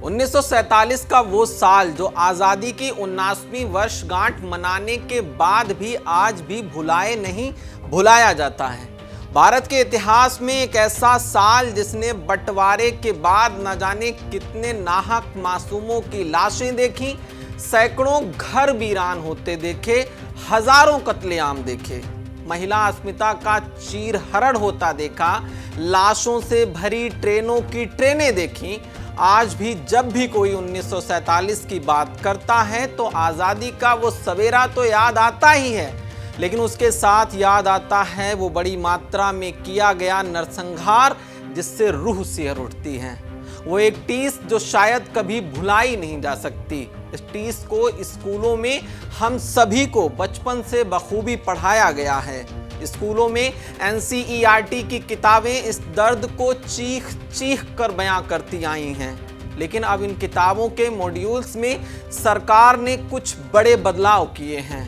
1947 का वो साल जो आज़ादी की 19वीं वर्षगांठ मनाने के बाद भी आज भी नहीं भुलाया जाता है। भारत के इतिहास में एक ऐसा साल जिसने बंटवारे के बाद न जाने कितने नाहक मासूमों की लाशें देखी, सैकड़ों घर वीरान होते देखे, हजारों कत्लेआम देखे, महिला अस्मिता का चीरहरण होता देखा, लाशों से भरी ट्रेनों की ट्रेनें देखी। आज भी जब भी कोई 1947 की बात करता है तो आज़ादी का वो सवेरा तो याद आता ही है, लेकिन उसके साथ याद आता है वो बड़ी मात्रा में किया गया नरसंहार जिससे रूह सिहर उठती है। वो एक टीस जो शायद कभी भुलाई नहीं जा सकती। इस टीस को स्कूलों में हम सभी को बचपन से बखूबी पढ़ाया गया है। स्कूलों में NCERT की किताबें इस दर्द को चीख चीख कर बयां करती आई हैं, लेकिन अब इन किताबों के मॉड्यूल्स में सरकार ने कुछ बड़े बदलाव किए हैं।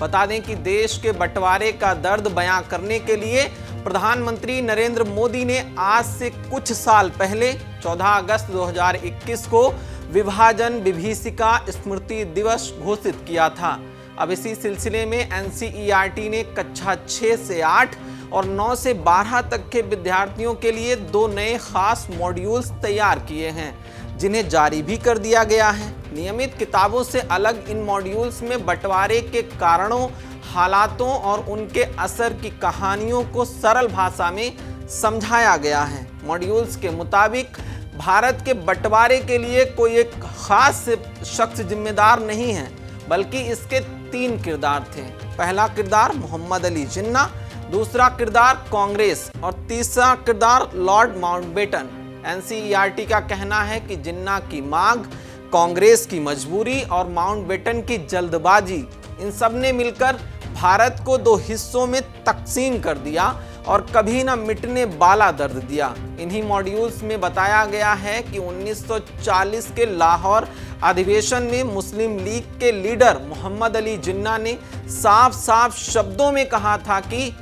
बता दें कि देश के बंटवारे का दर्द बयां करने के लिए प्रधानमंत्री नरेंद्र मोदी ने आज से कुछ साल पहले 14 अगस्त 2021 को विभाजन विभीषिका स्मृति दिवस घोषित किया था। अब इसी सिलसिले में NCERT ने कक्षा 6 से 8 और 9 से 12 तक के विद्यार्थियों के लिए 2 नए खास मॉड्यूल्स तैयार किए हैं, जिन्हें जारी भी कर दिया गया है। नियमित किताबों से अलग इन मॉड्यूल्स में बंटवारे के कारणों, हालातों और उनके असर की कहानियों को सरल भाषा में समझाया गया है। मॉड्यूल्स के मुताबिक भारत के बंटवारे के लिए कोई एक खास शख्स जिम्मेदार नहीं है, बल्कि इसके 3 किरदार थे। पहला किरदार मोहम्मद अली जिन्ना, दूसरा किरदार कांग्रेस और तीसरा किरदार लॉर्ड माउंटबेटन। NCERT का कहना है कि जिन्ना की मांग, कांग्रेस की मजबूरी और माउंटबेटन की जल्दबाजी, इन सब ने मिलकर भारत को 2 हिस्सों में तकसीम कर दिया और कभी न मिटने वाला दर्द दिया। इन्हीं मॉड्यूल्स में बताया गया है कि 1940 के लाहौर अधिवेशन में मुस्लिम लीग के लीडर मोहम्मद अली जिन्ना ने साफ साफ शब्दों में कहा था कि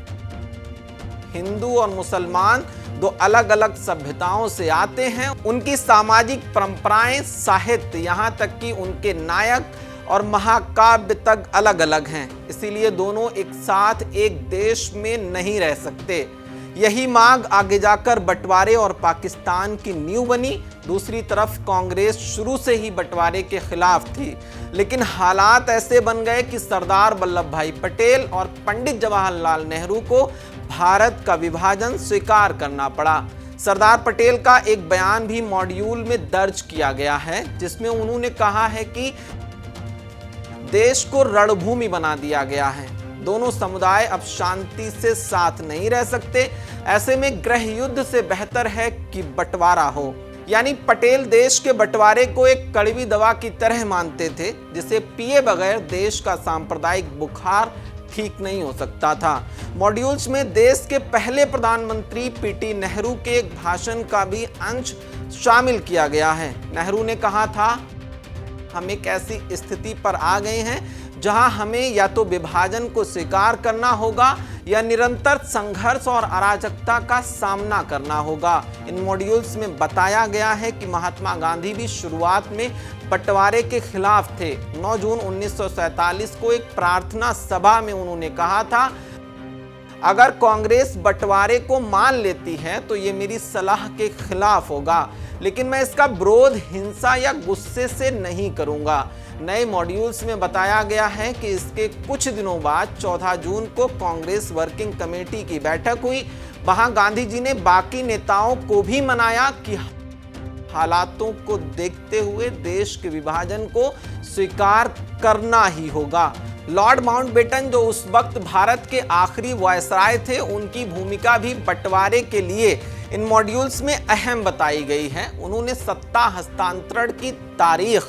हिंदू और मुसलमान 2 अलग अलग सभ्यताओं से आते हैं, उनकी सामाजिक परंपराएं, साहित्य, यहाँ तक कि उनके नायक और महाकाव्य तक अलग अलग हैं, इसीलिए दोनों एक साथ एक देश में नहीं रह सकते। यही मांग आगे जाकर बंटवारे और पाकिस्तान की नींव बनी। दूसरी तरफ कांग्रेस शुरू से ही बंटवारे के खिलाफ थी, लेकिन हालात ऐसे बन गए कि सरदार वल्लभ भाई पटेल और पंडित जवाहरलाल नेहरू को भारत का विभाजन स्वीकार करना पड़ा। सरदार पटेल का एक बयान भी मॉड्यूल में दर्ज किया गया है, जिसमें उन्होंने कहा है कि देश को रणभूमि बना दिया गया है, दोनों समुदाय अब शांति से साथ नहीं रह सकते, ऐसे में गृह युद्ध से बेहतर है कि बंटवारा हो। यानी पटेल देश के बंटवारे को एक कड़वी दवा की तरह मानते थे, जिसे पिए बगैर देश का सांप्रदायिक बुखार ठीक नहीं हो सकता था। मॉड्यूल्स में देश के पहले प्रधानमंत्री PT नेहरू के एक भाषण का भी अंश शामिल किया गया है। नेहरू ने कहा था, हम एक ऐसी स्थिति पर आ गए हैं जहां हमें या तो विभाजन को स्वीकार करना होगा या निरंतर संघर्ष और अराजकता का सामना करना होगा। इन मॉड्यूल्स में बताया गया है कि महात्मा गांधी भी शुरुआत में बंटवारे के खिलाफ थे। 9 जून 1947 को एक प्रार्थना सभा में उन्होंने कहा था, अगर कांग्रेस बंटवारे को मान लेती है तो ये मेरी सलाह के खिलाफ होगा, लेकिन मैं इसका विरोध हिंसा या गुस्से से नहीं करूंगा। नए मॉड्यूल्स में बताया गया है कि इसके कुछ दिनों बाद 14 जून को कांग्रेस वर्किंग कमेटी की बैठक हुई। वहां गांधी जी ने बाकी नेताओं को भी मनाया कि हालातों को देखते हुए देश के विभाजन को स्वीकार करना ही होगा। लॉर्ड माउंटबेटन, जो उस वक्त भारत के आखिरी वायसराय थे, उनकी भूमिका भी बंटवारे के लिए इन मॉड्यूल्स में अहम बताई गई है। उन्होंने सत्ता हस्तांतरण की तारीख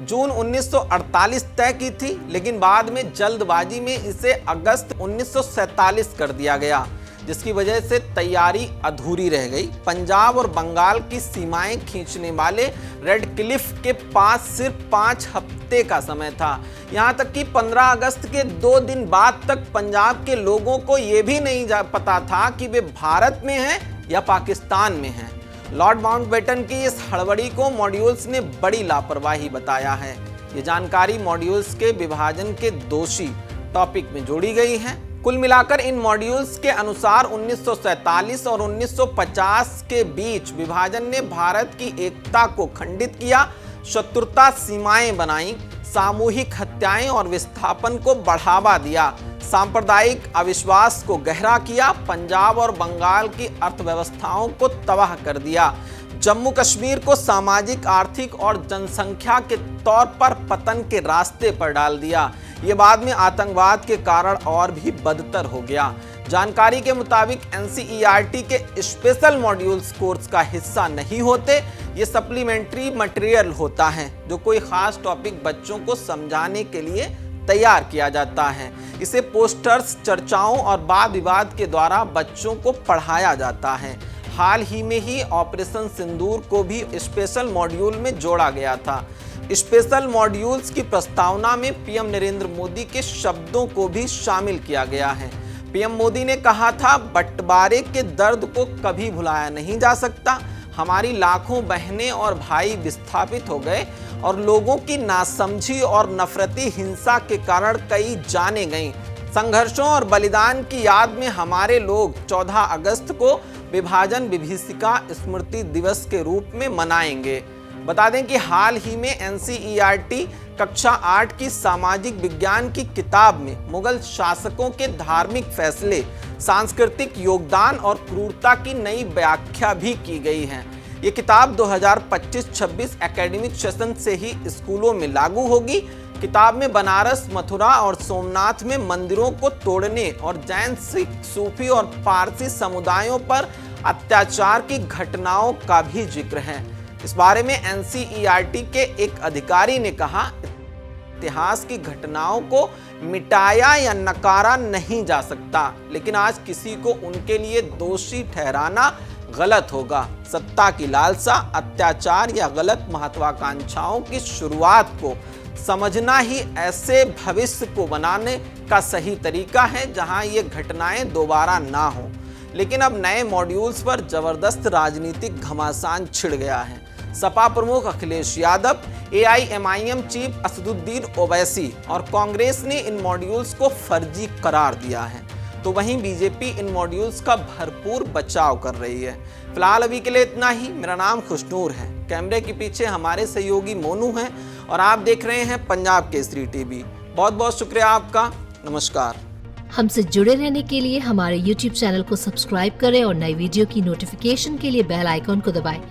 जून 1948 तय की थी, लेकिन बाद में जल्दबाजी में इसे अगस्त 1947 कर दिया गया, जिसकी वजह से तैयारी अधूरी रह गई। पंजाब और बंगाल की सीमाएं खींचने वाले रेड क्लिफ के पास सिर्फ 5 हफ्ते का समय था। यहाँ तक कि 15 अगस्त के 2 दिन बाद तक पंजाब के लोगों को ये भी नहीं पता था कि वे भारत में हैं या पाकिस्तान में हैं। लॉर्ड माउंटबेटन की इस हड़बड़ी को मॉड्यूल्स ने बड़ी लापरवाही बताया है। ये जानकारी मॉड्यूल्स के विभाजन के दोषी टॉपिक में जोड़ी गई है। कुल मिलाकर इन मॉड्यूल्स के अनुसार 1947 और 1950 के बीच विभाजन ने भारत की एकता को खंडित किया, शत्रुता सीमाएं बनाई, सामूहिक हत्याएं और विस्थापन को बढ़ावा दिया, सांप्रदायिक अविश्वास को गहरा किया, पंजाब और बंगाल की अर्थव्यवस्थाओं को तबाह कर दिया, जम्मू कश्मीर को सामाजिक, आर्थिक और जनसंख्या के तौर पर पतन के रास्ते पर डाल दिया। ये बाद में आतंकवाद के कारण और भी बदतर हो गया। जानकारी के मुताबिक NCERT के स्पेशल मॉड्यूल्स कोर्स का हिस्सा नहीं होते। ये सप्लीमेंट्री मटेरियल होता है जो कोई खास टॉपिक बच्चों को समझाने के लिए तैयार किया जाता है। इसे पोस्टर्स, चर्चाओं और वाद विवाद के द्वारा बच्चों को पढ़ाया जाता है। हाल ही में ही ऑपरेशन सिंदूर को भी स्पेशल मॉड्यूल में जोड़ा गया था। स्पेशल मॉड्यूल्स की प्रस्तावना में पीएम नरेंद्र मोदी के शब्दों को भी शामिल किया गया है। पीएम मोदी ने कहा था, बंटवारे के दर्द को कभी भुलाया नहीं जा सकता। हमारी लाखों बहनें और भाई विस्थापित हो गए और लोगों की नासमझी और नफरती हिंसा के कारण कई जानें गईं। संघर्षों और बलिदान की याद में हमारे लोग 14 अगस्त को विभाजन विभीषिका स्मृति दिवस के रूप में मनाएंगे। बता दें कि हाल ही में NCERT कक्षा 8 की सामाजिक विज्ञान की किताब में मुगल शासकों के धार्मिक फैसले, सांस्कृतिक योगदान और क्रूरता की नई व्याख्या भी की गई है। ये किताब 2025-26 एकेडमिक सेशन से ही स्कूलों में लागू होगी। किताब में बनारस, मथुरा और सोमनाथ में मंदिरों को तोड़ने और जैन, सिख, सूफी और पारसी समुदायों पर अत्याचार की घटनाओं का भी जिक्र है। इस बारे में NCERT के एक अधिकारी ने कहा, इतिहास की घटनाओं को मिटाया या नकारा नहीं जा सकता, लेकिन आज किसी को उनके लिए दोषी ठहराना गलत होगा। सत्ता की लालसा, अत्याचार या गलत महत्वाकांक्षाओं की शुरुआत को समझना ही ऐसे भविष्य को बनाने का सही तरीका है जहां ये घटनाएं दोबारा ना हो। लेकिन अब नए मॉड्यूल्स पर जबरदस्त राजनीतिक घमासान छिड़ गया है। सपा प्रमुख अखिलेश यादव, AIMIM चीफ असदुद्दीन ओवैसी और कांग्रेस ने इन मॉड्यूल्स को फर्जी करार दिया है, तो वहीं बीजेपी इन मॉड्यूल्स का भरपूर बचाव कर रही है। फिलहाल अभी के लिए इतना ही। मेरा नाम खुशनूर है, कैमरे के पीछे हमारे सहयोगी मोनू हैं और आप देख रहे हैं पंजाब केसरी TV। बहुत बहुत शुक्रिया आपका। नमस्कार। हमसे जुड़े रहने के लिए हमारे YouTube चैनल को सब्सक्राइब करें और नई वीडियो की नोटिफिकेशन के लिए बेल आइकॉन को दबाएं।